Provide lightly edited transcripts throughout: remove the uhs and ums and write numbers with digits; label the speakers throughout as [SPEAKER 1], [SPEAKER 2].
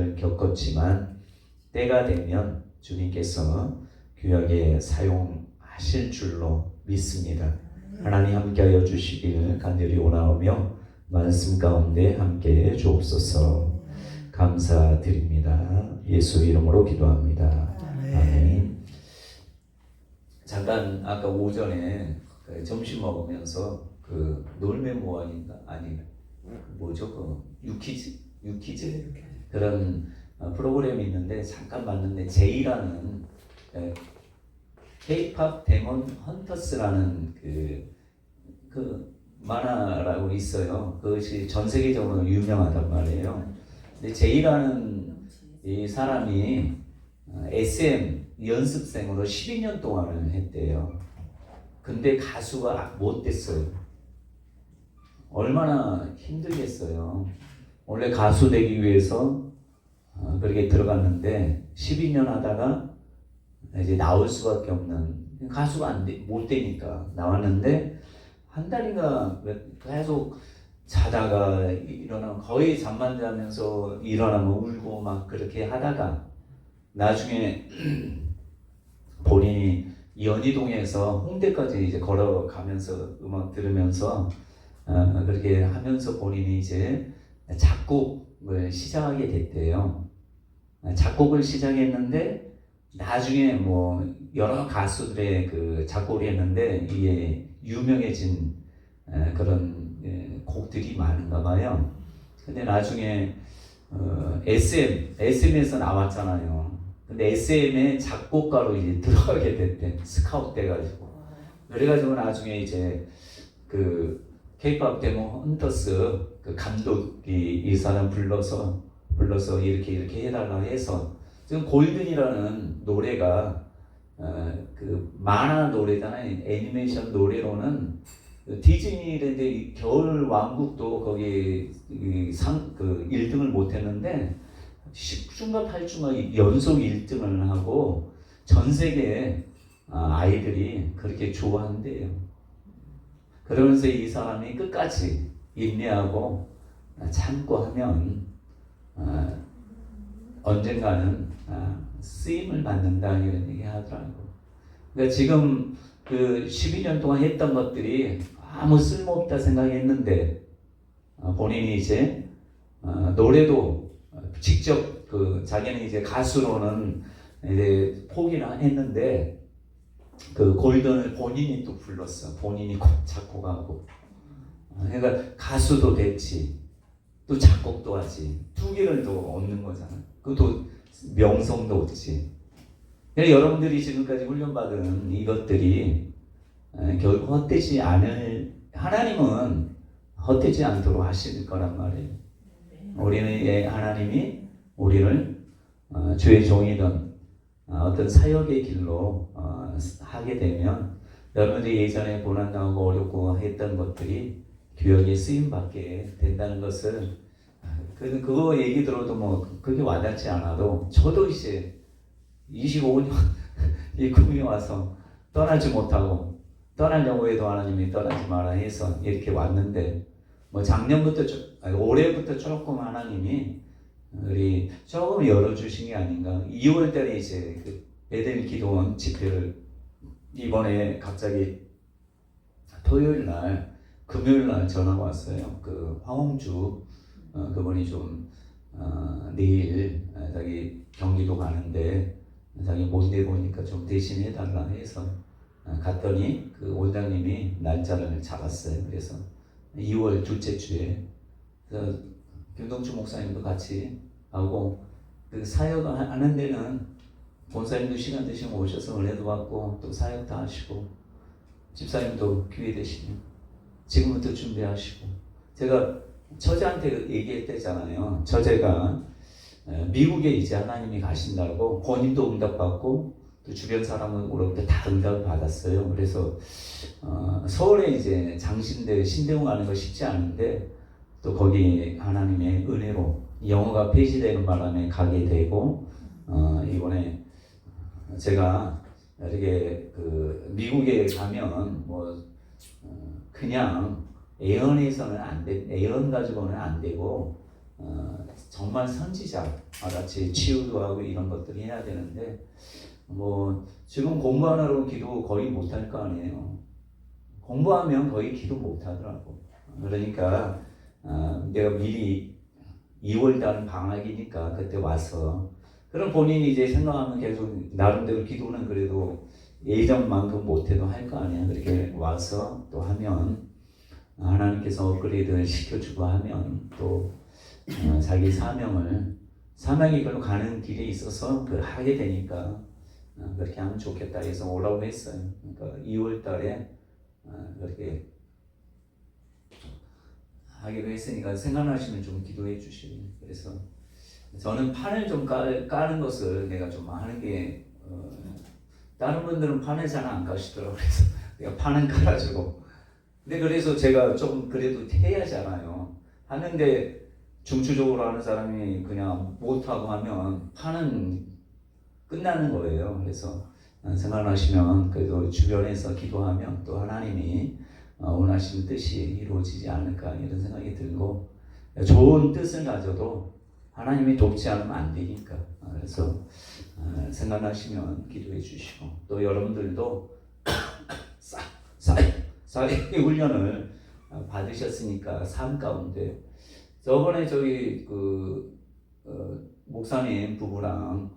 [SPEAKER 1] 일을 겪었지만 때가 되면 주님께서 귀하게 사용하실 줄로 믿습니다. 하나님 함께하여 주시기를 간절히 원하오며 말씀 가운데 함께해 주옵소서. 감사드립니다. 예수 이름으로 기도합니다. 아멘. 잠깐 아까 오전에 점심 먹으면서 그 놀매 모아인가 아니 뭐죠 그 유키즈 그런 프로그램이 있는데 잠깐 봤는데 제이라는 K-팝 데몬 헌터스라는 그 만화라고 있어요. 그것이 전 세계적으로 유명하단 말이에요. 근데 제이라는 이 사람이 SM 연습생으로 12년 동안을 했대요. 근데 가수가 못 됐어요. 얼마나 힘들겠어요. 원래 가수 되기 위해서 그렇게 들어갔는데 12년 하다가 이제 나올 수밖에 없는 가수가 못 되니까 나왔는데 한 달인가 계속 자다가 일어나면 거의 잠만 자면서 일어나면 울고 막 그렇게 하다가 나중에 본인이 연희동에서 홍대까지 이제 걸어가면서 음악 들으면서 그렇게 하면서 본인이 이제 작곡을 시작하게 됐대요. 작곡을 시작했는데 나중에 뭐 여러 가수들의 그 작곡을 했는데 이게 유명해진 그런 곡들이 많은가 봐요. 근데 나중에 SM에서 나왔잖아요. 근데 SM의 작곡가로 이제 들어가게 됐대. 스카우트 돼가지고. 그래가지고 나중에 이제 그 K-팝 데몬 헌터스 그 감독이 이 사람 불러서 이렇게 해달라 해서 지금 골든이라는 노래가 그 만화 노래잖아요. 애니메이션 노래로는 디즈니랜드 겨울 왕국도 거기 그 1등을 못했는데 10주인가 8주인가 연속 1등을 하고 전 세계 아이들이 그렇게 좋아한대요. 그러면서 이 사람이 끝까지 인내하고 참고 하면 언젠가는 쓰임을 받는다 이런 얘기 하더라고. 그러니까 지금 그 12년 동안 했던 것들이 아무 쓸모없다 생각했는데 본인이 이제 노래도 직접 그 자기는 이제 가수로는 이제 포기를 했는데 그 골든을 본인이 또 불렀어. 본인이 작곡하고. 그러니까 가수도 됐지. 또 작곡도 하지. 두 개를 또 얻는 거잖아. 그것도 명성도 얻지. 그러니까 여러분들이 지금까지 훈련받은 이것들이 결국 헛되지 않을, 하나님은 헛되지 않도록 하실 거란 말이에요. 우리는 하나님이 우리를 주의 종이든 어떤 사역의 길로 하게 되면 여러분들이 예전에 고난당하고 어렵고 했던 것들이 교역에 쓰임받게 된다는 것을 그거 얘기 들어도 뭐 그렇게 와닿지 않아도 저도 이제 25년 이 꿈이 와서 떠나지 못하고 떠나려고 해도 하나님이 떠나지 마라 해서 이렇게 왔는데 뭐 작년부터 올해부터 조금 하나님이 우리 조금 열어주신 게 아닌가. 2월달에 이제 그 베델 기도원 집회를 이번에 갑자기 토요일 날 금요일 날 전화가 왔어요. 그 황홍주 그분이 좀 내일 자기 경기도 가는데 자기 못 내보니까 좀 대신해 달라 해서 갔더니 그 원장님이 날짜를 잡았어요. 그래서 2월 둘째 주에 김동주 목사님도 같이 하고 그 사역을 하는 데는 본사님도 시간 되시면 오셔서 은혜도 받고 또 사역 다 하시고 집사님도 기회 되시면 지금부터 준비하시고 제가 처제한테 얘기했대잖아요. 처제가 미국에 이제 하나님이 가신다고 본인도 응답받고 또 주변 사람으로부터 다 응답을 받았어요. 그래서 서울에 이제 장신대 신대웅 가는 거 쉽지 않은데 또 거기 하나님의 은혜로 영어가 폐지되는 바람에 가게 되고 이번에 제가 이렇게 그 미국에 가면 뭐 그냥 애언해서는 안 돼, 애언 가지고는 안 되고 정말 선지자 같이 치유도 하고 이런 것들 해야 되는데 뭐 지금 공부하느라고 기도 거의 못할 거 아니에요. 공부하면 거의 기도 못하더라고. 그러니까 내가 미리 2월달 방학이니까 그때 와서 그럼 본인이 이제 생각하면 계속 나름대로 기도는 그래도 예전만큼 못해도 할 거 아니야. 그렇게 와서 또 하면 하나님께서 업그레이드를 시켜주고 하면 또 자기 사명이 별로 가는 길에 있어서 그 하게 되니까 그렇게 하면 좋겠다 해서 오라고 했어요. 그러니까 2월달에 그렇게 하기로 했으니까 생각나시면 좀 기도해 주시고 그래서 저는 판을 좀 까는 것을 내가 좀 하는 게 다른 분들은 판을 잘 안 까시더라고요. 그래서 내가 판은 깔아주고 근데 그래서 제가 좀 그래도 해야잖아요. 하는데 중추적으로 하는 사람이 그냥 못하고 하면 판은 끝나는 거예요. 그래서 생각나시면 그래도 주변에서 기도하면 또 하나님이 원하시는 뜻이 이루어지지 않을까 이런 생각이 들고 좋은 뜻을 가져도 하나님이 돕지 않으면 안 되니까 그래서 생각나시면 기도해 주시고 또 여러분들도 사회 훈련을 받으셨으니까 삶 가운데 저번에 저희 목사님 부부랑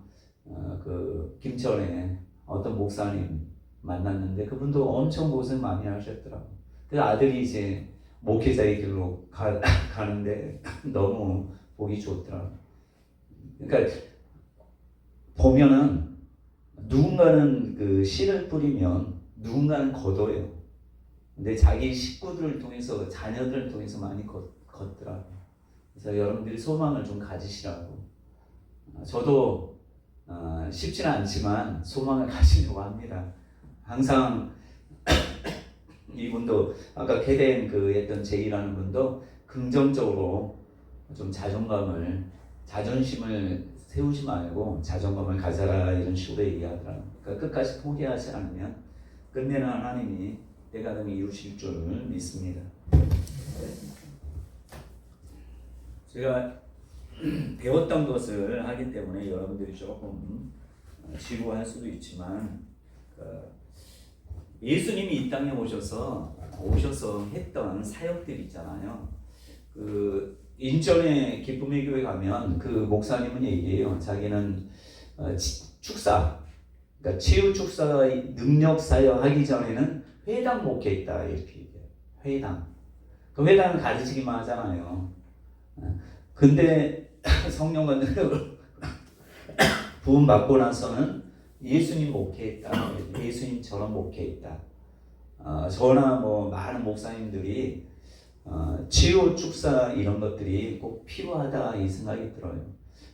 [SPEAKER 1] 그 김천에 어떤 목사님 만났는데 그분도 엄청 고생 많이 하셨더라고. 그 아들이 이제 목회자의 길로 가는데 너무 보기 좋더라고. 그러니까 보면은 누군가는 그 씨를 뿌리면 누군가는 거둬요. 근데 자기 식구들을 통해서 자녀들을 통해서 많이 걷더라고. 그래서 여러분들이 소망을 좀 가지시라고. 저도 쉽지는 않지만 소망을 가지려고 합니다. 항상 이분도 아까 캐덴 했던 제이라는 분도 긍정적으로 좀 자존심을 세우지 말고 자존감을 가져라 이런 식으로 얘기하더라고요. 그러니까 끝까지 포기하지 않으면 끝내는 하나님이 때가름이 이루실 줄 믿습니다. 제가 배웠던 것을 하기 때문에 여러분들이 조금 지루할 수도 있지만 예수님이 이 땅에 오셔서 했던 사역들 있잖아요. 인천의 기쁨의 교회 가면 그 목사님은 얘기해요. 자기는 축사, 그러니까 치유 축사 능력 사역 하기 전에는 회당 목회했다 이렇게 얘기해요. 회당. 그 회당은 가르치기만 하잖아요. 근데 성령과 능력을 부음 받고 나서는 예수님 목회했다. 예수님처럼 목회했다. 저나 뭐 많은 목사님들이 치유 축사 이런 것들이 꼭 필요하다 이 생각이 들어요.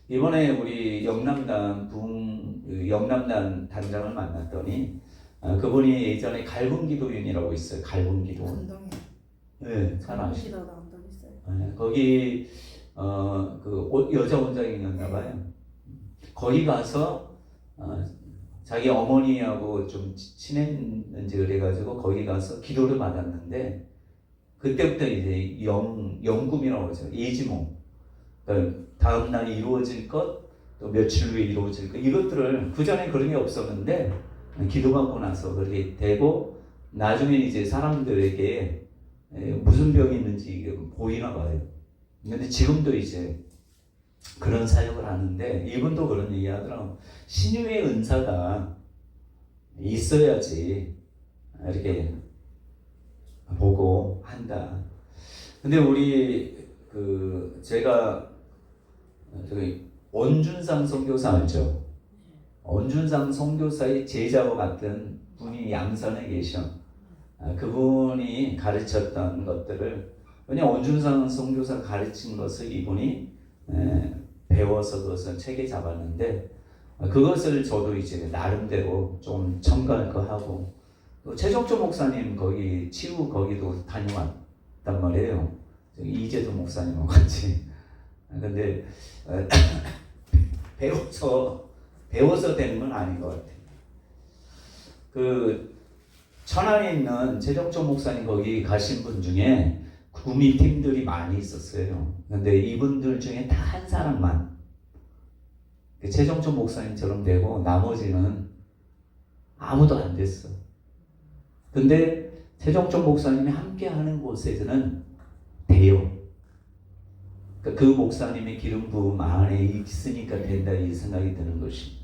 [SPEAKER 1] 이번에 우리 영남단 단장을 만났더니 그분이 예전에 갈분기도인이라고 있어요. 갈분기도인. 네, 잘 아시죠? 네, 거기 여자 원장이었나 봐요. 거기 가서 자기 어머니하고 좀 친했는지 그래가지고 거기 가서 기도를 받았는데 그때부터 이제 영금이라고 하죠. 예지몽. 그러니까 다음 날 이루어질 것, 또 며칠 후에 이루어질 것 이것들을 그 전에 그런 게 없었는데 기도받고 나서 그렇게 되고 나중에 이제 사람들에게 무슨 병이 있는지 보이나 봐요. 근데 지금도 이제 그런 사역을 하는데 이분도 그런 얘기 하더라고. 신유의 은사가 있어야지 이렇게 보고 한다. 근데 우리 제가 저기 원준상 선교사 알죠? 원준상 선교사의 제자와 같은 분이 양산에 계셔. 그분이 가르쳤던 것들을 왜냐 원준상 선교사 가르친 것을 이분이 배워서 그것을 책에 잡았는데 그것을 저도 이제 나름대로 좀 첨가할 거 하고 또 최종조 목사님 거기 치유 거기도 다녀왔단 말이에요. 이재도 목사님하고 같이. 근데 배워서 되는 건 아닌 것 같아요. 천안에 있는 최종조 목사님 거기 가신 분 중에 구미팀들이 많이 있었어요. 근데 이분들 중에 다 한 사람만 최정천 목사님처럼 되고 나머지는 아무도 안 됐어. 근데 최정천 목사님이 함께 하는 곳에서는 돼요. 그 목사님의 기름 부음 안에 있으니까 된다 이 생각이 드는 것이.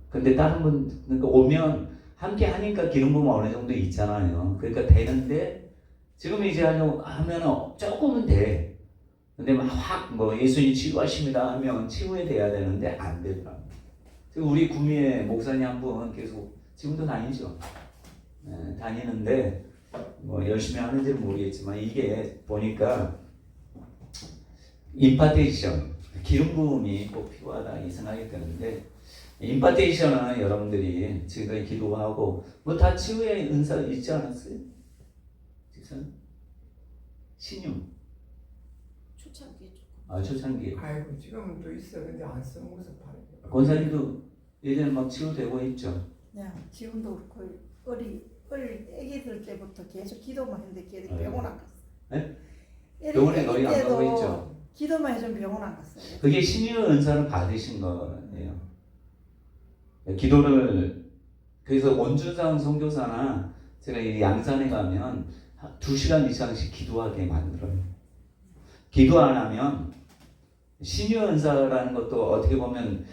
[SPEAKER 1] 근데 다른 분 그러니까 오면 함께 하니까 기름 부음 어느 정도 있잖아요. 그러니까 되는데 지금 이제 하면 조금은 돼. 근데 막 확 뭐 예수님 치유하십니다 하면 치유해 돼야 되는데 안 되더라. 우리 구미에 목사님 한 분 계속 지금도 다니죠. 네, 다니는데 뭐 열심히 하는지는 모르겠지만 이게 보니까 임파테이션 기름 부음이 꼭 필요하다 이 생각이 드는데 임파테이션은 여러분들이 지금까지 기도하고 뭐 다 치유의 은사 있지 않았어요? 신유
[SPEAKER 2] 초창기에 조금.
[SPEAKER 1] 초창기.
[SPEAKER 3] 아이고 지금도 있어. 근데 안 쓰는 곳은 봐요.
[SPEAKER 1] 권사님도 예전에 막 치유되고 있죠.
[SPEAKER 2] 네, 지금도 그렇고 어릴 애기들 때부터 계속 기도만 했는데 걔들이
[SPEAKER 1] 네.
[SPEAKER 2] 병원 안 갔어.
[SPEAKER 1] 네?
[SPEAKER 2] 애기
[SPEAKER 1] 병원에 거의 안
[SPEAKER 2] 때도
[SPEAKER 1] 가고 있죠.
[SPEAKER 2] 기도만 해주면 병원 안 갔어요.
[SPEAKER 1] 그게 신유 은사를 받으신 거예요. 기도를 그래서 원주상 선교사나 제가 이 양산에 가면 2시간 이상씩 기도하게 만들어요. 기도 안 하면 신유 은사라는 것도 어떻게 보면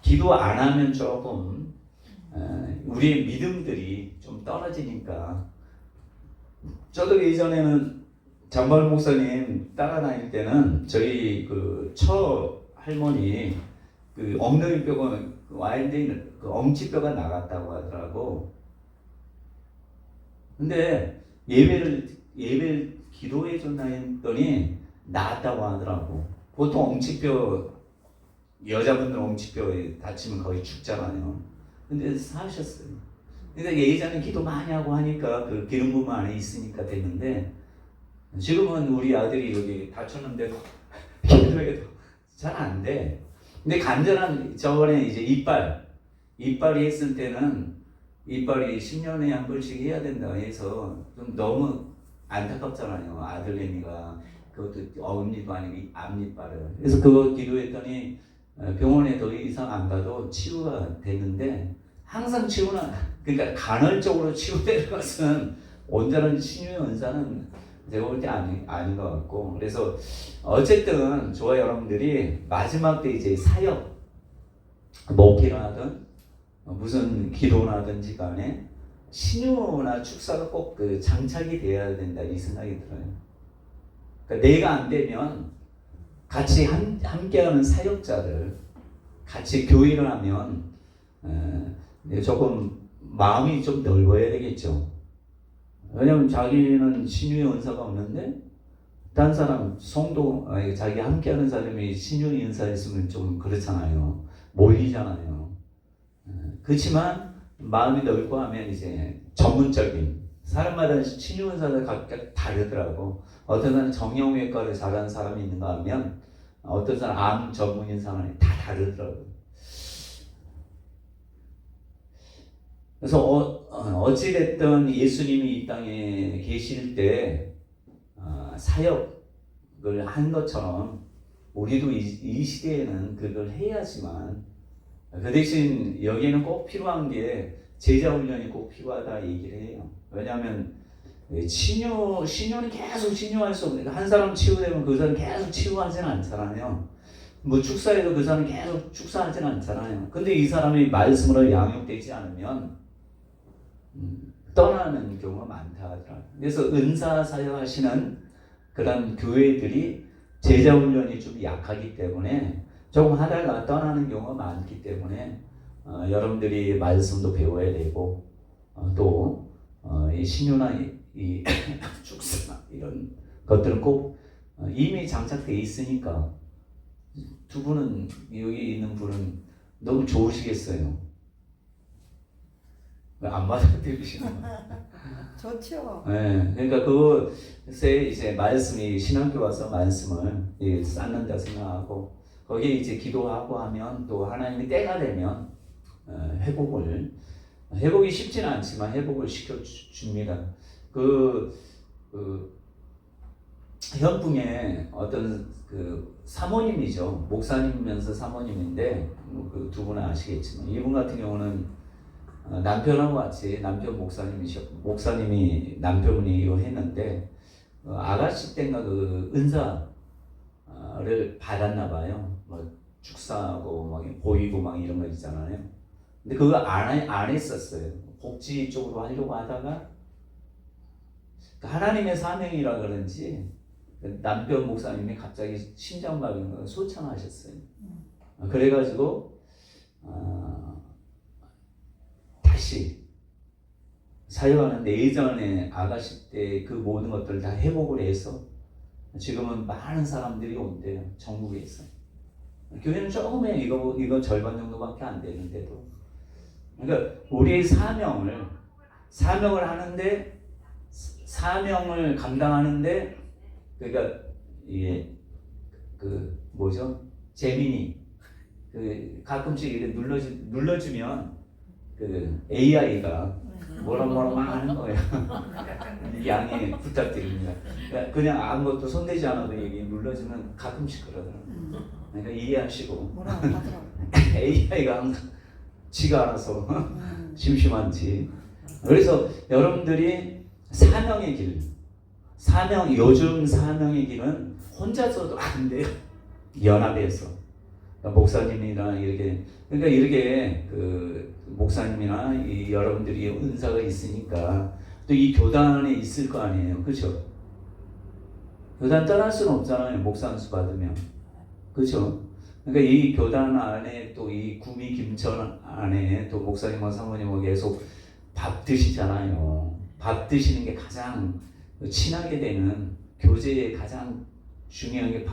[SPEAKER 1] 기도 안 하면 조금 우리의 믿음들이 좀 떨어지니까. 저도 예전에는 장발 목사님 따라다닐 때는 저희 그 처 할머니 그 엉덩이 뼈가 와인데는 그 엄지뼈가 나갔다고 하더라고. 근데 예배 기도해 줬나 했더니 나았다고 하더라고. 보통 엄지뼈 여자분들 엄지뼈에 다치면 거의 죽잖아요. 근데 사셨어요. 근데 예전에 기도 많이 하고 하니까 그 기름 부음 안에 있으니까 됐는데 지금은 우리 아들이 여기 다쳤는데도 기도해도 잘 안 돼. 근데 간절한 저번에 이제 이빨이 했을 때는 이빨이 10년에 한 번씩 해야 된다 해서 좀 너무 안타깝잖아요. 아들내미가 그것도 어금니도 아니고 앞니빨을. 그래서 그거 기도했더니 병원에 더 이상 안 가도 치유가 되는데 항상 치유는 그러니까 간헐적으로 치유되는 것은 온전한 치유의 은사는 제가 볼 때 아닌 것 같고. 그래서 어쨌든 저와 여러분들이 마지막 때 이제 사역 목회를 하든 무슨 기도나 하든지 간에 신유나 축사가 꼭 그 장착이 되어야 된다 이 생각이 들어요. 그러니까 내가 안 되면 같이 함께하는 사역자들 같이 교회를 하면 조금 마음이 좀 넓어야 되겠죠. 왜냐면 자기는 신유의 은사가 없는데 다른 사람 성도 자기 함께하는 사람이 신유의 은사 있으면 좀 그렇잖아요. 몰리잖아요. 그렇지만 마음이 넓고 하면 이제 전문적인 사람마다 신유 은사가 각각 다르더라고. 어떤 사람은 정형외과를 잘하는 사람이 있는가 하면 어떤 사람 암 전문인 사람이 다 다르더라고. 그래서 어찌됐든 예수님이 이 땅에 계실 때 사역을 한 것처럼 우리도 이 시대에는 그걸 해야지만 그 대신 여기에는 꼭 필요한 게 제자 훈련이 꼭 필요하다 얘기를 해요. 왜냐하면 신유는 계속 신유할 수 없는 한 사람 치유되면 그 사람 계속 치유하지는 않잖아요. 뭐 축사해도 그 사람 계속 축사하지는 않잖아요. 근데 이 사람이 말씀으로 양육되지 않으면 떠나는 경우가 많다 하더라고요. 그래서 은사 사역하시는 그런 교회들이 제자 훈련이 좀 약하기 때문에 조금 하다가 떠나는 경우가 많기 때문에 여러분들이 말씀도 배워야 되고 또 이 신유나 이 축사 이런 것들은 꼭 이미 장착되어 있으니까 두 분은 여기 있는 분은 너무 좋으시겠어요. 안 받아들이시는 거예요.
[SPEAKER 2] 좋죠.
[SPEAKER 1] 네, 그러니까 그것에 이제 말씀이 신학교 와서 말씀을 쌓는다 생각하고 거기에 이제 기도하고 하면 또 하나님이 때가 되면 회복이 쉽지는 않지만 회복을 시켜 줍니다. 현풍에 어떤 그 사모님이죠. 목사님이면서 사모님인데 그 두 분은 아시겠지만 이분 같은 경우는 남편하고 같이 남편 목사님이 남편분이 이거 했는데 아가씨 때인가 그 은사를 받았나 봐요. 뭐 축사하고 막 보이고 막 이런 거 있잖아요. 근데 그거 안 했었어요. 복지 쪽으로 하려고 하다가 하나님의 사명이라 그런지 남편 목사님이 갑자기 심장마비가 소천하셨어요. 그래가지고 다시 사역하는데 예전에 아가씨 때 그 모든 것들을 다 회복을 해서 지금은 많은 사람들이 온대요. 전국에서. 교회는 조금에 이거 절반 정도밖에 안 되는데도. 그러니까 우리의 사명을 하는데 사명을 감당하는데 그러니까 이게 그 뭐죠? 재민이 그 가끔씩 이렇게 눌러주면 그 AI가 뭐라 막 하는 거예요. 양해 부탁드립니다. 그냥 아무것도 손대지 않아도 여기 눌러주면 가끔씩 그러더라고요. 그러니까 이해하시고
[SPEAKER 2] 뭐라고 하더라고.
[SPEAKER 1] AI가 항상 지가 알아서 심심한지. 그래서 여러분들이 사명의 길, 요즘 사명의 길은 혼자서도 안 돼요. 연합해서 목사님이나 이렇게 그 목사님이나 이 여러분들이 은사가 있으니까 또 이 교단에 있을 거 아니에요, 그렇죠? 교단 떠날 수는 없잖아요, 목사 안수 받으면, 그렇죠? 그러니까 이 교단 안에 또 이 구미 김천 안에 또 목사님과 사모님과 계속 밥 드시잖아요. 밥 드시는 게 가장 친하게 되는 교제의 가장 중요한 게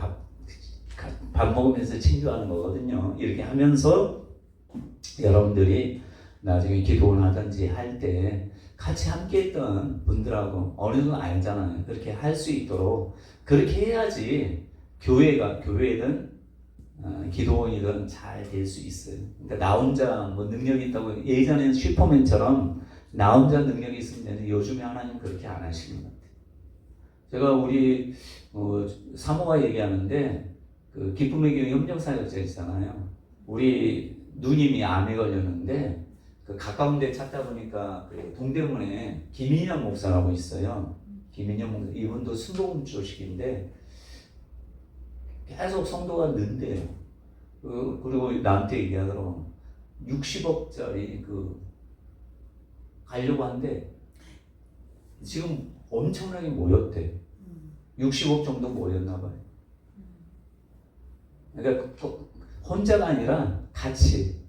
[SPEAKER 1] 밥 먹으면서 친교하는 거거든요. 이렇게 하면서 여러분들이 나중에 기도를 하든지 할 때 같이 함께 했던 분들하고 어느 정도 알잖아요. 그렇게 할 수 있도록 그렇게 해야지 교회든 기도원이든 잘 될 수 있어요. 그러니까 나 혼자 뭐 능력이 있다고 예전에는 슈퍼맨처럼 나 혼자 능력이 있으면 되는데 요즘에 하나님 그렇게 안 하시는 것 같아요. 제가 우리 사모가 얘기하는데 그 기쁨의 교회 협력사역자 있잖아요. 우리 누님이 암에 걸렸는데 그 가까운 데 찾다 보니까 그 동대문에 김인영 목사라고 있어요. 김인영 목사 이분도 순복음 조식인데 계속 성도가 는데요. 그리고 나한테 얘기하더라고 60억짜리 그 가려고 한데 지금 엄청나게 모였대. 60억 정도 모였나 봐요. 그러니까 혼자가 아니라 같이.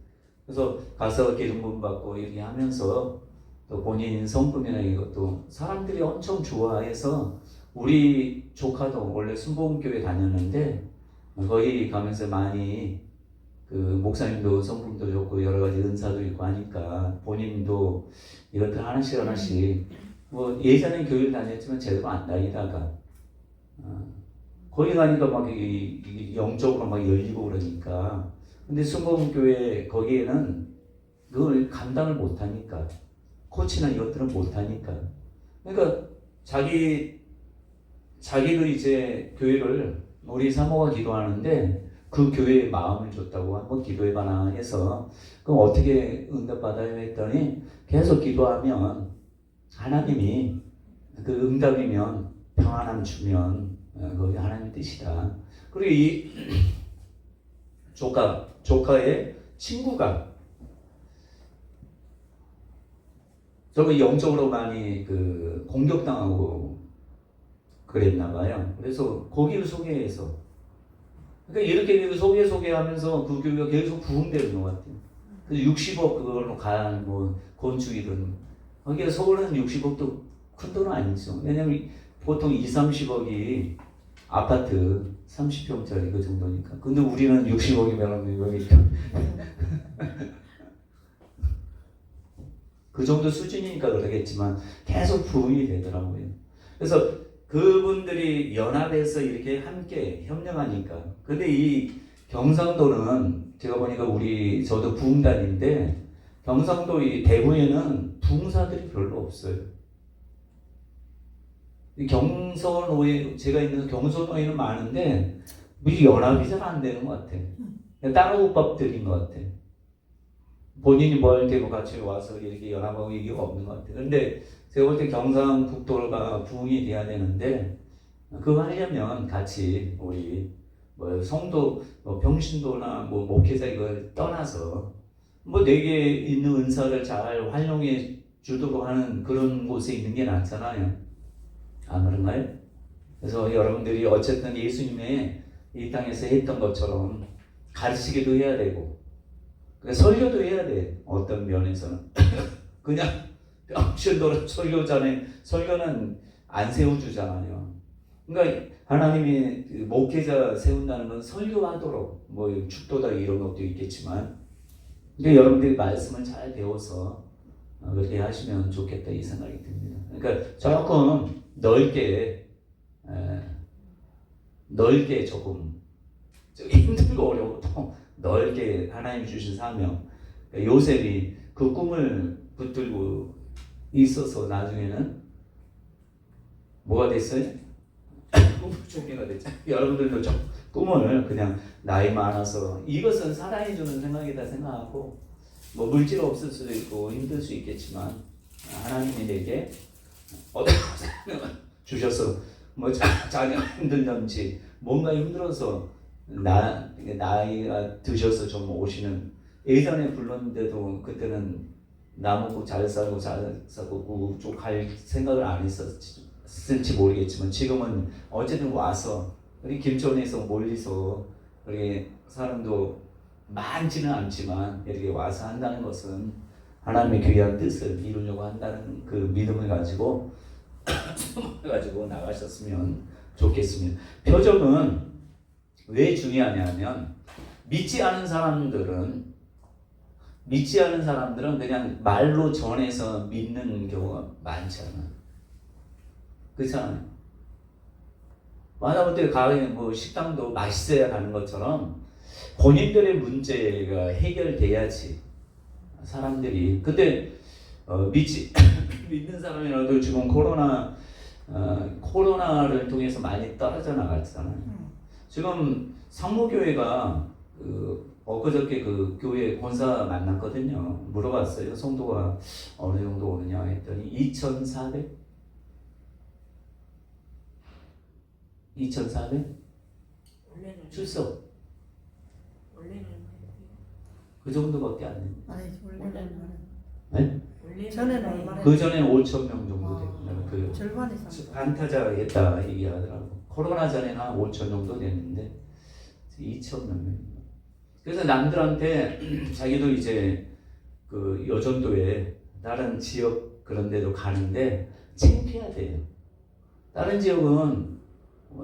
[SPEAKER 1] 그래서 가서 기름 부음 받고 이렇게 하면서 또 본인 성품이나 이것도 사람들이 엄청 좋아해서 우리 조카도 원래 순복음교회 다녔는데 거기 가면서 많이 그 목사님도 성품도 좋고 여러 가지 은사도 있고 하니까 본인도 이것들 하나씩 뭐 예전엔 교회를 다녔지만 제대로 안 다니다가 거기 가니까 막 영적으로 막 열리고 그러니까. 근데 순복음교회 거기에는 그걸 감당을 못하니까 코치나 이것들은 못하니까. 그러니까 자기도 이제 교회를 우리 사모가 기도하는데 그 교회에 마음을 줬다고 한번 기도해봐라 해서 그럼 어떻게 응답받아요 했더니 계속 기도하면 하나님이 그 응답이면 평안함 주면 그게 하나님의 뜻이다. 그리고 이 조카의 친구가 저거 영적으로 많이 그 공격당하고 그랬나 봐요. 그래서 거기를 소개해서 그러니까 이렇게 소개하면서 그 교회가 계속 부흥되는 것 같아요. 그래서 60억 그걸로 간 뭐 건축이든 거기에 서울은 60억도 큰 돈은 아니죠. 왜냐면 보통 2-30억이 아파트 30평짜리 그 정도니까. 근데 우리는 60억이면 여기 그 정도 수준이니까 그러겠지만 계속 부흥이 되더라고요. 그래서 그분들이 연합해서 이렇게 함께 협력하니까. 근데 이 경상도는 제가 보니까 저도 부흥단인데 경상도 이 대구에는 부흥사들이 별로 없어요. 이 경선호에 제가 있는 경선호에는 많은데 뭐 연합이 잘 안 되는 것 같아. 따로 법들인 것 같아. 본인이 뭐 할 때고 같이 와서 이렇게 연합하고 이게 없는 것 같아. 근데 제가 볼 때 경상북도가 부흥이 돼야 되는데 그거 하려면 같이 우리 뭐 성도, 뭐 병신도나 뭐 목회자 이걸 떠나서 뭐 내게 있는 은사를 잘 활용해 주도록 하는 그런 곳에 있는 게 낫잖아요. 안 그런가요? 그래서 여러분들이 어쨌든 예수님의 이 땅에서 했던 것처럼 가르치기도 해야 되고 그러니까 설교도 해야 돼. 어떤 면에서는 그냥 병신도로 설교는 안 세워주잖아요. 그러니까 하나님이 목회자 세운다는 건 설교하도록 뭐 축도다 이런 것도 있겠지만 근데 여러분들이 말씀을 잘 배워서 그렇게 하시면 좋겠다 이 생각이 듭니다. 그러니까 조금 넓게 조금 힘들고 어려워도 넓게 하나님 주신 사명. 요셉이 그 꿈을 붙들고 있어서 나중에는 뭐가 됐어요? 꿈을 쫓기가 됐죠. 여러분들도 좀 꿈을 그냥 나이 많아서 이것은 살아해주는 생각이다 생각하고 뭐 물질 없을 수도 있고 힘들 수 있겠지만 하나님이 내게 어떤 생명을 주셔서 뭐 자녀 힘들든지 뭔가 힘들어서 나이가 드셔서 좀 오시는 예전에 불렀는데도 그때는 나 먹고 잘 살고 쭉 갈 생각을 안 했었을지 모르겠지만 지금은 어쨌든 와서 우리 김천에서 멀리서 우리 사람도 많지는 않지만 이렇게 와서 한다는 것은 하나님의 귀한 뜻을 이루려고 한다는 그 믿음을 가지고 나가셨으면 좋겠습니다. 표적은 왜 중요하냐면 믿지 않은 사람들은 그냥 말로 전해서 믿는 경우가 많잖아. 그렇잖아요. 마다볼 때 가게 뭐 식당도 맛있어야 가는 것처럼 본인들의 문제가 해결돼야지 사람들이 근데 믿는 사람이라도 지금 코로나를 통해서 많이 떨어져 나갔잖아요. 지금 상무교회가 엊그저께 그 교회 권사 만났거든요. 물어봤어요. 성도가 어느 정도 오느냐 했더니 2,400? 2,400? 출석. 그 정도밖에 안 됩니다.
[SPEAKER 2] 아니 원래는
[SPEAKER 1] 네?
[SPEAKER 2] 전에는 얼마나
[SPEAKER 1] 그 전에 5,000명 정도 됐는데 그
[SPEAKER 2] 절반 이상
[SPEAKER 1] 반타자 했다 얘기하더라고. 코로나 전에는 한 5,000 정도 됐는데 2,000 몇 명. 그래서 남들한테 자기도 이제 그 여전도에 다른 지역 그런 데도 가는데 창피해야 돼요. 다른 지역은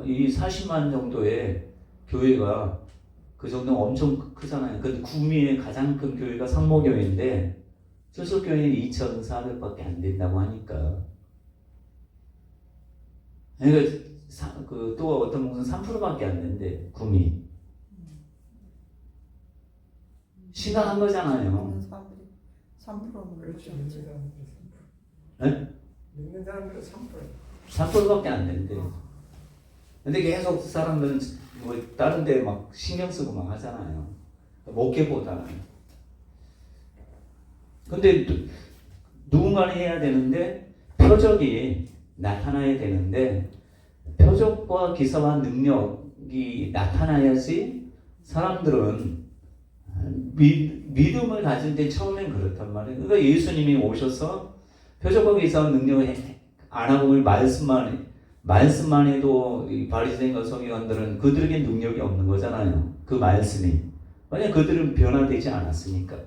[SPEAKER 1] 이 40만 정도의 교회가 그 정도 엄청 크잖아요. 근데 구미의 가장 큰 교회가 상모교회인데 소속교회는 2,400밖에 안 된다고 하니까. 그러니까 또 어떤 곳은 3%밖에 안 된대. 구미. 심각한 거잖아요.
[SPEAKER 2] 3%는
[SPEAKER 3] 그렇지.
[SPEAKER 2] 그렇지.
[SPEAKER 3] 믿는 사람들은 3%.
[SPEAKER 1] 3%밖에 안 된대. 근데 계속 사람들은 뭐 다른 데 막 신경 쓰고 막 하잖아요. 목회보다는. 근데 누군가는 해야 되는데 표적이 나타나야 되는데 표적과 기사와 능력이 나타나야지 사람들은 믿음을 가진 데 처음엔 그렇단 말이에요. 그러니까 예수님이 오셔서 표적과 기사와 능력을 안 하고 말씀만 해도 이 바리새인과 서기관들은 그들에게 능력이 없는 거잖아요. 그 말씀이. 만약 그들은 변화되지 않았으니까.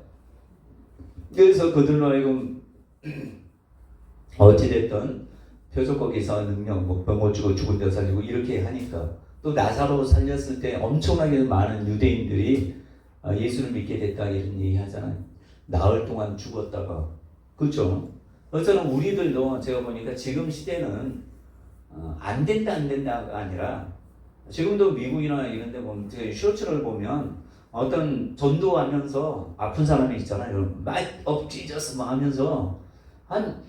[SPEAKER 1] 그래서 그들로 하여금 어찌됐든 표적과 기사와 능력, 뭐 병 고치고 죽은 데 살리고 이렇게 하니까 또 나사로 살렸을 때 엄청나게 많은 유대인들이 예수를 믿게 됐다 이런 얘기 하잖아요. 나흘 동안 죽었다가 그렇죠. 어쩌면 우리들도 제가 보니까 지금 시대는 안 된다가 아니라 지금도 미국이나 이런 데 보면 쇼츠를 보면 어떤 전도하면서 아픈 사람이 있잖아요. Might of Jesus 막 하면서 한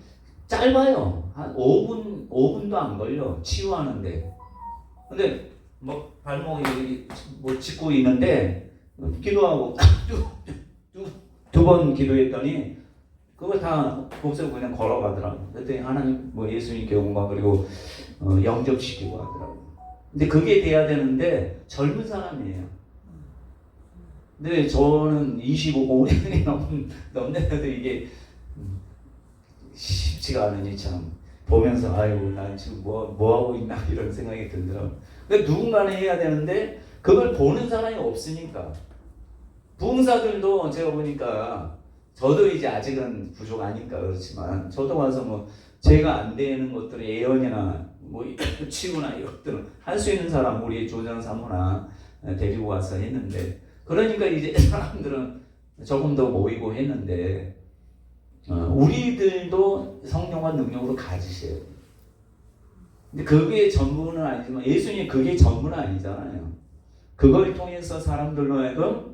[SPEAKER 1] 짧아요. 한 5분 5분도 안 걸려 치유하는데. 근데 뭐 발목이 뭐 짚고 있는데 기도하고 두 번 기도했더니 그거 다 없애고 그냥 걸어가더라고. 그랬더니 하나님 뭐 예수님께 온가 그리고 영접시키고 하더라고. 근데 그게 돼야 되는데 젊은 사람이에요. 근데 저는 25년이 넘는데도 이게 쉽지가 않으니 참 보면서 아이고 난 지금 뭐 하고 있나 이런 생각이 들더라고. 근데 누군가는 해야 되는데 그걸 보는 사람이 없으니까. 부흥사들도 제가 보니까 저도 이제 아직은 부족하니까 그렇지만 저도 와서 뭐 제가 안 되는 것들을 예언이나 뭐 치유나 이런 것들은 할 수 있는 사람 우리 조정 사모나 데리고 와서 했는데 그러니까 이제 사람들은 조금 더 모이고 했는데 우리들도 성령과 능력으로 가지셔야 돼요. 근데 그게 전부는 아니지만 예수님 그게 전부는 아니잖아요. 그걸 통해서 사람들로 하여금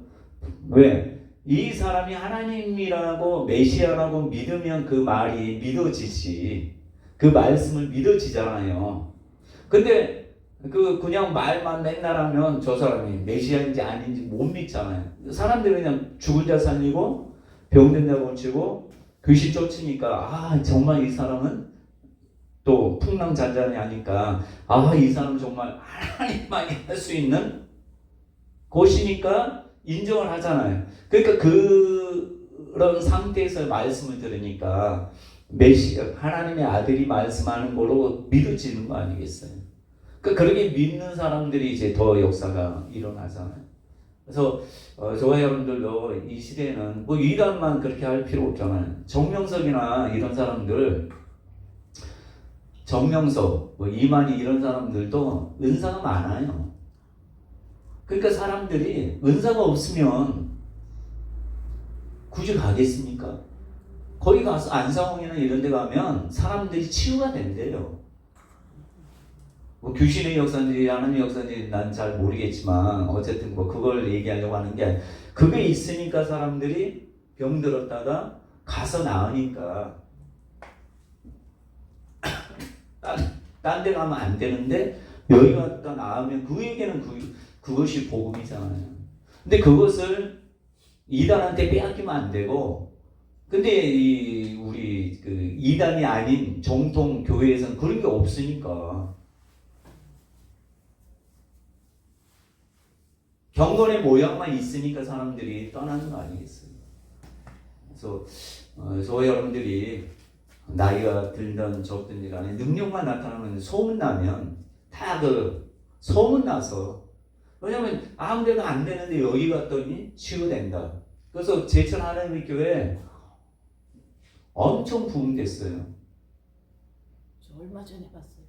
[SPEAKER 1] 왜? 이 사람이 하나님이라고 메시아라고 믿으면 그 말이 믿어지지. 그 말씀을 믿어지잖아요. 근데 그냥 말만 맨날 하면 저 사람이 메시아인지 아닌지 못 믿잖아요. 사람들이 그냥 죽은 자 살리고 병든 자 고치고 귀신 쫓으니까 정말 이 사람은 또 풍랑잔잔히 하니까 이 사람은 정말 하나님만이 할 수 있는 곳이니까 인정을 하잖아요. 그러니까 그런 상태에서 말씀을 들으니까 메시아 하나님의 아들이 말씀하는 거로 믿어지는 거 아니겠어요? 그러니까 그렇게 믿는 사람들이 이제 더 역사가 일어나잖아요. 그래서 저와 여러분들도 이 시대에는 뭐 이단만 그렇게 할 필요 없잖아요. 정명석이나 이런 사람들, 정명석, 뭐 이만희 이런 사람들도 은사가 많아요. 그러니까 사람들이 은사가 없으면 굳이 가겠습니까? 거기 가서 안상홍이나 이런 데 가면 사람들이 치유가 된대요. 뭐 귀신의 역사인지 하나님의 역사인지 난 잘 모르겠지만 어쨌든 뭐 그걸 얘기하려고 하는 게 그게 있으니까 사람들이 병들었다가 가서 나으니까 딴 데 가면 안 되는데 여기 갔다 나으면 그에게는 그것이 복음이잖아요. 근데 그것을 이단한테 빼앗기면 안 되고, 근데 우리 그 이단이 아닌 정통 교회에서는 그런 게 없으니까 경건의 모양만 있으니까 사람들이 떠나는 거 아니겠어요? 그래서 저와 여러분들이 나이가 들든 적든지 간에 능력만 나타나면 소문나면 다 소문나서 왜냐면 아무 데도 안 되는데 여기 갔더니 치유된다. 그래서 제천 하나님의 교회 엄청 부흥됐어요.
[SPEAKER 4] 저 얼마 전에 봤어요.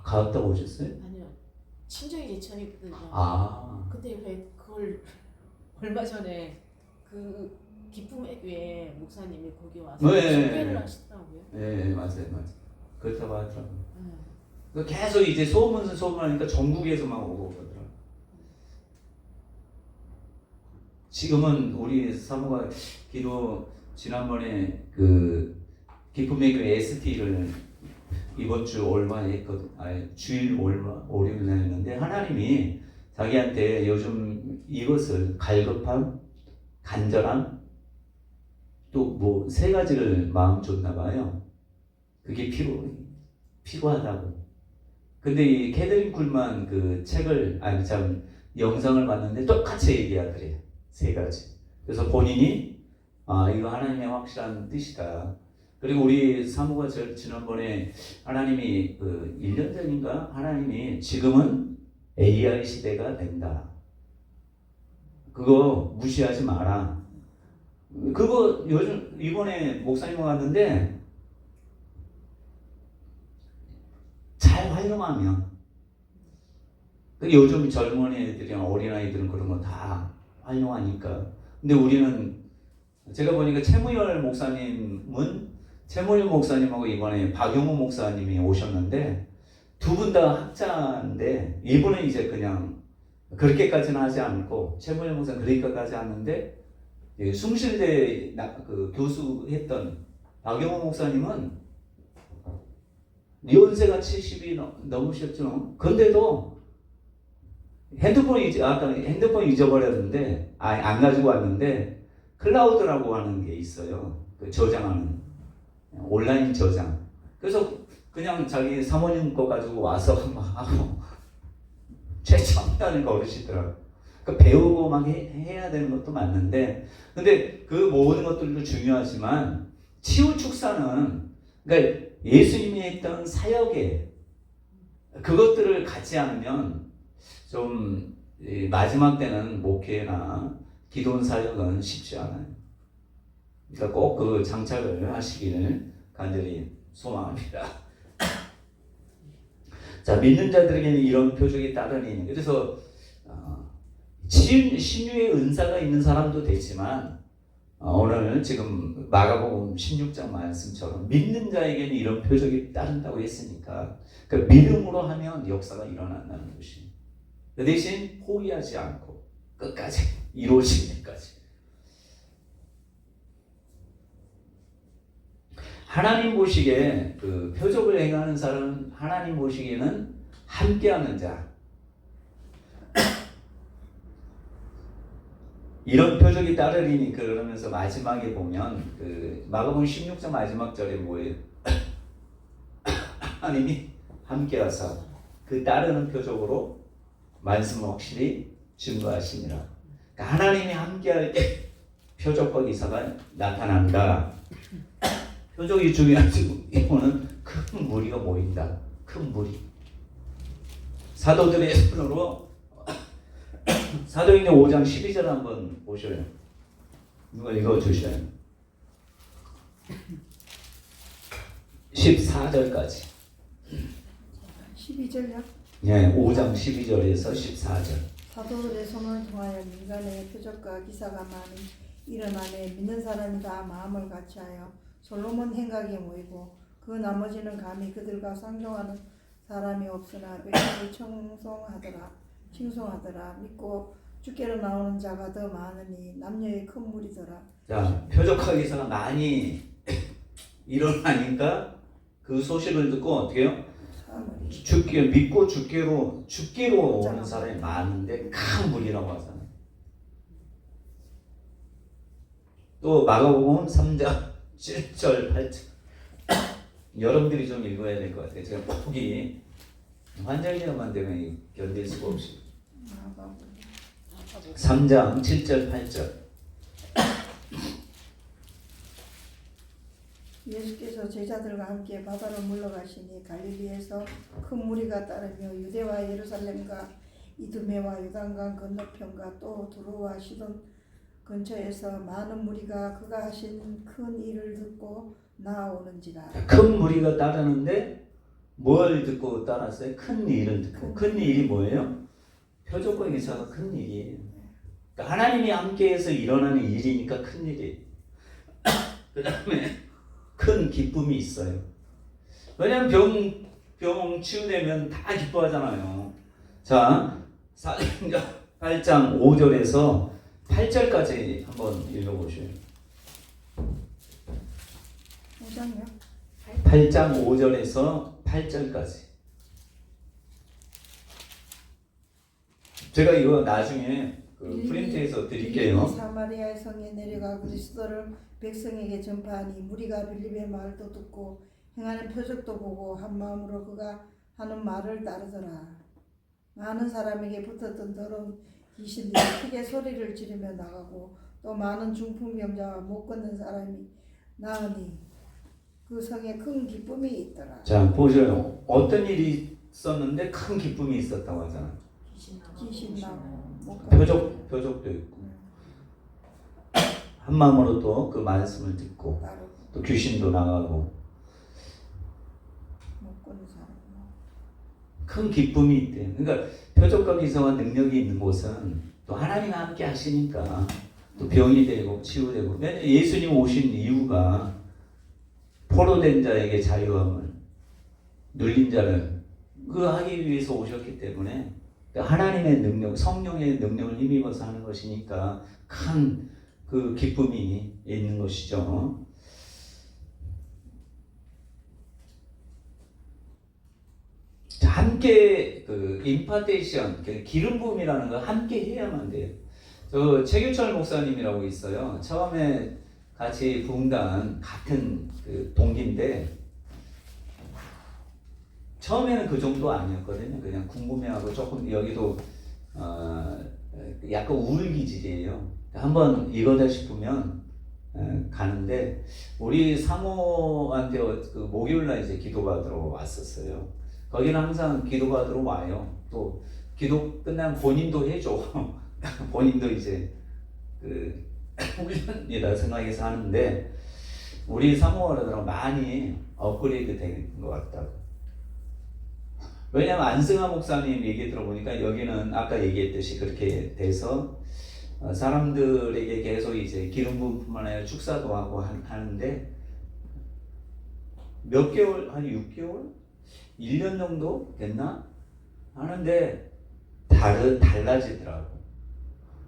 [SPEAKER 1] 갔다 오셨어요?
[SPEAKER 4] 아니요. 친정이 제천이거든요. 근데 왜 그걸 얼마 전에 그 기쁨의 교회 목사님이 거기 와서 집회를 하시더라고요.
[SPEAKER 1] 네, 맞아요. 그렇다고 하더라고요. 계속 이제 소문하니까 전국에서만 오고 그러더라고요. 지금은 우리 사모가 기도 지난번에 그 기쁨의 교회 ST를 이번 주 월말에 했거든. 주일 월요일 날 했는데 하나님이 자기한테 요즘 이것을 갈급함, 간절함, 또 뭐 세 가지를 마음 줬나 봐요. 그게 필요하다고. 근데 이 캐더린 쿨만 그 책을 영상을 봤는데 똑같이 얘기하더래요. 세 가지. 그래서 본인이 이거 하나님의 확실한 뜻이다. 그리고 우리 사모가 지난번에 하나님이 1년 전인가 하나님이 지금은 AI 시대가 된다. 그거 무시하지 마라. 그거 요즘 이번에 목사님 왔는데 잘 활용하면 요즘 젊은 애들이나 어린아이들은 그런 거 다 활용하니까. 근데 우리는 제가 보니까 최무열 목사님하고 이번에 박용호 목사님이 오셨는데 두 분 다 학자인데 이분은 이제 그냥 그렇게까지는 하지 않고 최무열 목사는 그렇게까지 하는데 숭실대 그 교수했던 박용호 목사님은 연세가 70이 넘으셨죠. 근데도 아까 핸드폰 잊어버렸는데, 안 가지고 왔는데, 클라우드라고 하는 게 있어요. 그 저장하는, 온라인 저장. 그래서 그냥 자기 사모님 거 가지고 와서 막 하고, 최첨단을 거르시더라고요. 그 배우고 막 해야 되는 것도 맞는데, 근데 그 모든 것들도 중요하지만, 치유축사는, 그러니까 예수님이 했던 사역에 그것들을 갖지 않으면 좀 마지막 때는 목회나 기도원 사역은 쉽지 않아요. 그러니까 꼭 그 장착을 하시기를 간절히 소망합니다. 자, 믿는 자들에게는 이런 표적이 따르니, 그래서 신유의 은사가 있는 사람도 되지만 오늘 지금 마가복음 16장 말씀처럼 믿는 자에게는 이런 표적이 따른다고 했으니까 그 믿음으로 하면 역사가 일어난다는 것이, 그 대신 포기하지 않고 끝까지 이루어질 때까지. 하나님 보시기에 그 표적을 행하는 사람은 하나님 보시기에는 함께하는 자. 이런 표적이 따르리니, 그러면서 마지막에 보면 그 마가복음 16장 마지막 절에 뭐예요? 하나님이 함께하사 그 따르는 표적으로 말씀을 확실히 증거하시니라. 그러니까 하나님이 함께할 때 표적과 기사가 나타난다. 표적이 중요하지. 이거는 큰 무리가 모인다. 큰 무리. 사도들의 손으로 사도행전 5장 12절 한번 보셔요. 누가 읽어주셔요. 14절까지.
[SPEAKER 2] 12절요?
[SPEAKER 1] 예, 5장 12절에서 14절.
[SPEAKER 2] 사도들의 손을 통하여 민간의 표적과 기사가 많이 일어나매 믿는 사람이 다 마음을 같이하여 솔로몬 행각에 모이고, 그 나머지는 감히 그들과 상종하는 사람이 없으나 백성을 칭송하더라. 믿고 주께로 나오는 자가 더 많으니 남녀의 큰 무리더라.
[SPEAKER 1] 자, 표적과 기사가 많이 일어나니까 그 소식을 듣고 어떻게 해요? 믿고 주께로 오는 사람이 많은데 큰 무리라고 하잖아요. 또 마가복음 3장 7절 8절 여러분들이 좀 읽어야 될 것 같아요. 제가 폭이 환절기만 되면 견딜 수가 없이. 3장 7절 8절.
[SPEAKER 2] 예수께서 제자들과 함께 바다로 물러가시니 갈릴리에서 큰 무리가 따르며 유대와 예루살렘과 이두메와 요단강 건너편과 또 두로와 시돈 근처에서 많은 무리가 그가 하신 큰 일을 듣고 나아오는지라.
[SPEAKER 1] 큰 무리가 따르는데 뭘 듣고 따랐어요? 큰 일을 듣고. 큰 일이 뭐예요? 표적과 기사가 큰 일이에요. 그러니까 하나님이 함께해서 일어나는 일이니까 큰 일이에요. 그 다음에 큰 기쁨이 있어요. 왜냐하면 병 치유되면 다 기뻐하잖아요. 자, 사도행전 8장 5절에서 8절까지 한번 읽어보세요.
[SPEAKER 2] 5장이요?
[SPEAKER 1] 8장 5절에서 8절까지. 제가 이거 나중에 그 프린트해서 드릴게요.
[SPEAKER 2] 사마리아의 성에 내려가 그리스도를 백성에게 전파하니 무리가 빌립의 말도 듣고 행하는 표적도 보고 한 마음으로 그가 하는 말을 따르더라. 많은 사람에게 붙었던 더러운 귀신들이 크게 소리를 지르며 나가고 또 많은 중풍병자와 못 걷는 사람이 나으니 그 성에 큰 기쁨이 있더라.
[SPEAKER 1] 자, 보셔요. 어떤 일이 있었는데 큰 기쁨이 있었다고 하잖아요.
[SPEAKER 2] 귀신 나고 못 걷는
[SPEAKER 1] 표적도 있고 한 마음으로 또 그 말씀을 듣고
[SPEAKER 2] 따르고
[SPEAKER 1] 또 귀신도 나가고
[SPEAKER 2] 못 걷는 사람.
[SPEAKER 1] 큰 기쁨이 있대요. 그러니까 표적과 기사와 능력이 있는 곳은 또 하나님 함께 하시니까 또 병이 되고 치유되고. 예수님 오신 이유가 포로된 자에게 자유함을, 눌린 자를 그 하기 위해서 오셨기 때문에 하나님의 능력, 성령의 능력을 힘입어서 하는 것이니까 큰 그 기쁨이 있는 것이죠. 함께 그 임파테이션, 기름 부음이라는 거 함께 해야만 돼요. 저 최규철 목사님이라고 있어요. 처음에 같이 부흥단 같은 그 동기인데 처음에는 그 정도 아니었거든요. 그냥 궁금해하고 조금 여기도 약간 우울 기질이에요. 한번 이거다 싶으면 가는데 우리 사모한테 그 목요일날 이제 기도받으러 왔었어요. 거기는 항상 기도받으러 와요. 또 기도 끝나면 본인도 해줘. 본인도 이제 그 훈련이다 생각해서 하는데 우리 사모하더라고 많이 업그레이드 된 것 같다고. 왜냐하면 안승환 목사님 얘기 들어보니까 여기는 아까 얘기했듯이 그렇게 돼서 사람들에게 계속 이제 기름 부음뿐만 아니라 축사도 하고 하는데 몇 개월, 한 6개월? 1년 정도 됐나? 하는데 달라지더라고.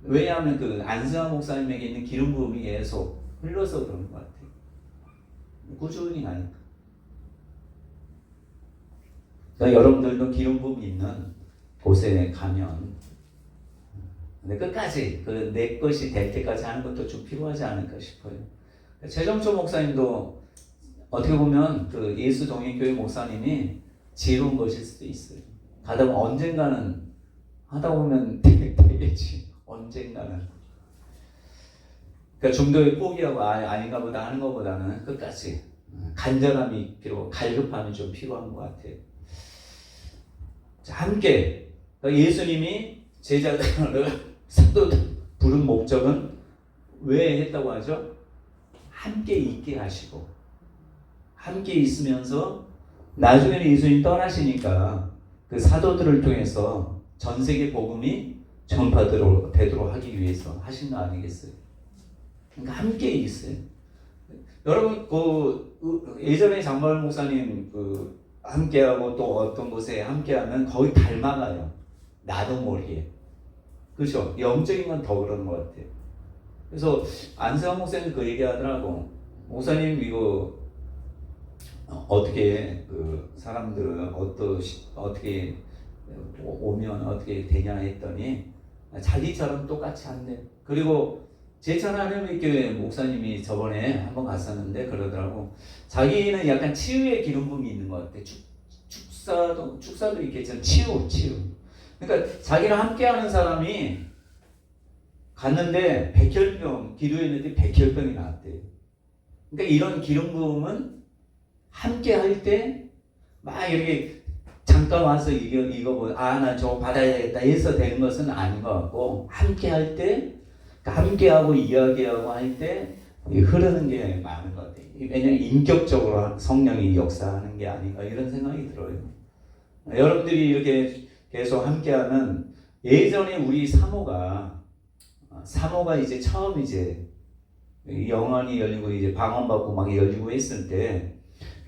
[SPEAKER 1] 왜냐하면 그 안승환 목사님에게 있는 기름 부음이 계속 흘러서 그런 것 같아요. 꾸준히 가니까. 그러니까 여러분들도 기름 부음 있는 곳에 가면 근데 끝까지 그 내 것이 될 때까지 하는 것도 좀 필요하지 않을까 싶어요. 최정초 목사님도 어떻게 보면 그 예수 동행교회 목사님이 지혜로운 것일 수도 있어요. 가다 보면 언젠가는 하다 보면 되겠지. 언젠가는. 그러니까 중도에 포기하고 아닌가 보다 하는 것보다는 끝까지 간절함이 갈급함이 좀 필요한 것 같아요. 자, 함께 그러니까 예수님이 제자들을 사도 부른 목적은 왜 했다고 하죠? 함께 있게 하시고 함께 있으면서 나중에는 예수님이 떠나시니까 그 사도들을 통해서 전 세계 복음이 전파되도록 하기 위해서 하신 거 아니겠어요? 그러니까 함께 있어요. 여러분 그 예전에 장발 목사님 그 함께하고 또 어떤 곳에 함께하면 거의 닮아가요. 나도 모르게. 그렇죠? 영적인 건 더 그런 것 같아요. 그래서 안승환 목사님 그 얘기하더라고. 목사님 이거 어떻게 그 사람들은 어떻게 오면 어떻게 되냐 했더니 자기처럼 똑같이 한대. 그리고 제천 하나님의 교회 목사님이 저번에 한번 갔었는데 그러더라고. 자기는 약간 치유의 기름 부음이 있는 것 같아. 축사도 있겠지만 치유. 그러니까 자기랑 함께하는 사람이 갔는데 백혈병 기도했는데 백혈병이 나왔대. 그러니까 이런 기름 부음은 함께 할 때 막 이렇게 잠깐 와서 이거 뭐 나 저거 받아야 되겠다 해서 되는 것은 아닌 것 같고 함께 할 때 함께하고 이야기하고 할 때 흐르는 게 많은 것 같아요. 왜냐하면 인격적으로 성령이 역사하는 게 아닌가 이런 생각이 들어요. 여러분들이 이렇게 계속 함께하면 예전에 우리 사모가 이제 처음 이제 영안이 열리고 이제 방언받고 막 열리고 했을 때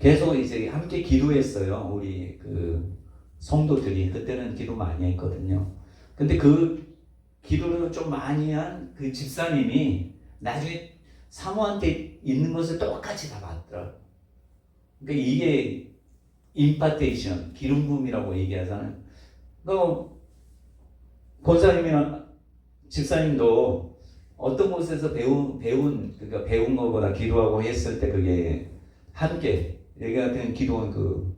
[SPEAKER 1] 계속 이제 함께 기도했어요. 우리 그 성도들이 그때는 기도 많이 했거든요. 근데 그 기도를 좀 많이 한 그 집사님이 나중에 사모한테 있는 것을 똑같이 다 받더라고요. 그러니까 이게 임파테이션, 기름 부음이라고 얘기하잖아요. 권사님이나 집사님도 어떤 곳에서 그러니까 배운 것보다 기도하고 했을 때 그게 함께 여기 같은 기도원 그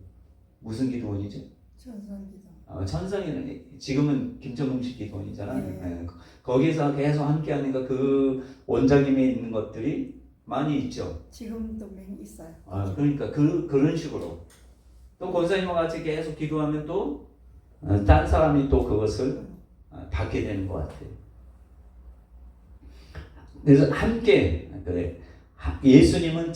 [SPEAKER 1] 무슨 기도원이죠?
[SPEAKER 2] 천상기도.
[SPEAKER 1] 천상에는 지금은 김천웅식 기도원이잖아요.
[SPEAKER 2] 네.
[SPEAKER 1] 거기서 계속 함께하니까 그 원장님에 있는 것들이 많이 있죠.
[SPEAKER 2] 지금도 있어요.
[SPEAKER 1] 그러니까 그런 식으로 또 권사님과 같이 계속 기도하면 또 딴 사람이 또 그것을 받게 되는 것 같아요. 그래서 함께 그래. 예수님은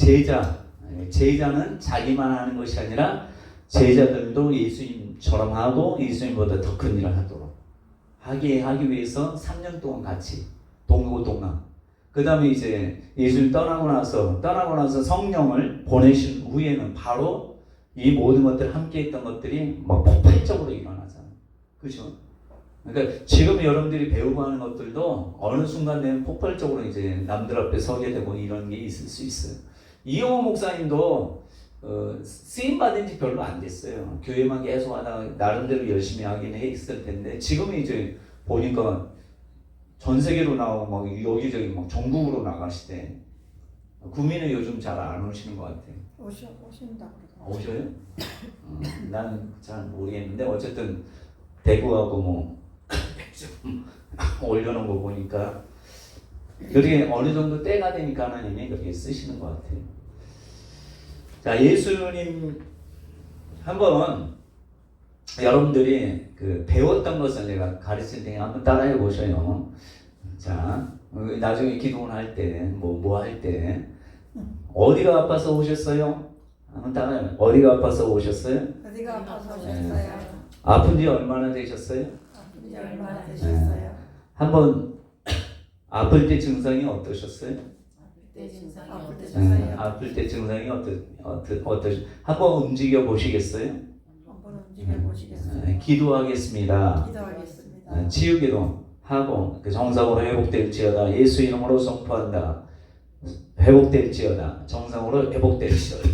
[SPEAKER 1] 제자는 자기만 하는 것이 아니라 제자들도 예수님처럼 하고 예수님보다 더 큰 일을 하도록 하기 위해서 3년 동안 같이 동고동락. 그 다음에 이제 예수님 떠나고 나서 성령을 보내신 후에는 바로 이 모든 것들 함께 했던 것들이 막 폭발적으로 일어나잖아요. 그렇죠? 그러니까 지금 여러분들이 배우고 하는 것들도 어느 순간 되면 폭발적으로 이제 남들 앞에 서게 되고 이런 게 있을 수 있어요. 이용호 목사님도 쓰임 받은 지 별로 안 됐어요. 교회만 계속 하다가 나름대로 열심히 하긴 했을 텐데 지금은 이제 보니까 전 세계로 나오고 막 여기저기 막 전국으로 나가시대. 구미는 요즘 잘 안 오시는 것 같아요.
[SPEAKER 2] 오신다 그러더라고요.
[SPEAKER 1] 오셔요? 나는 잘 모르겠는데 어쨌든 대구하고 뭐 좀 올려놓은 거 보니까 그렇게 어느 정도 때가 되니까 하나님이 그렇게 쓰시는 것 같아요. 자, 예수님 한번 여러분들이 그 배웠던 것을 내가 가르칠 테니 한번 따라해 보셔요. 자, 나중에 기도를 할 때, 뭐 할 때, 어디가 아파서 오셨어요? 한번 따라해. 어디가 아파서 오셨어요?
[SPEAKER 2] 어디가 아파서 오셨어요?
[SPEAKER 1] 아픈 지 얼마나 되셨어요?
[SPEAKER 2] 아픈 지 얼마나 되셨어요?
[SPEAKER 1] 한번 아플 때 증상이 어떠셨어요?
[SPEAKER 4] 때 증상이
[SPEAKER 2] 아플 때
[SPEAKER 4] 어떠셨어요?
[SPEAKER 2] 증상이
[SPEAKER 1] 아플 때 증상이 한번 움직여 보시겠어요?
[SPEAKER 2] 한번 움직여 보시겠어요?
[SPEAKER 1] 기도하겠습니다.
[SPEAKER 2] 기도하겠습니다.
[SPEAKER 1] 치유기도 하고 그 정상으로 회복될지어다. 예수 이름으로 선포한다. 회복될지어다. 정상으로 회복될지어다.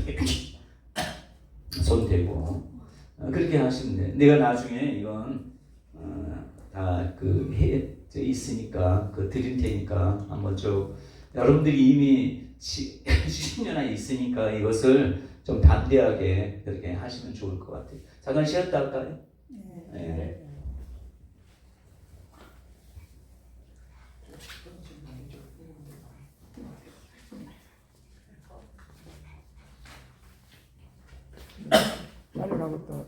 [SPEAKER 1] 손 대고 그렇게 하시면 돼. 내가 나중에 이건 다그 있으니까 그 드릴 테니까 한번 좀 여러분들이 이미 10년이나 있으니까 이것을 좀 담대하게 그렇게 하시면 좋을 것 같아요. 잠깐 쉬었다 할까요? 네.
[SPEAKER 3] 빨리 가고 또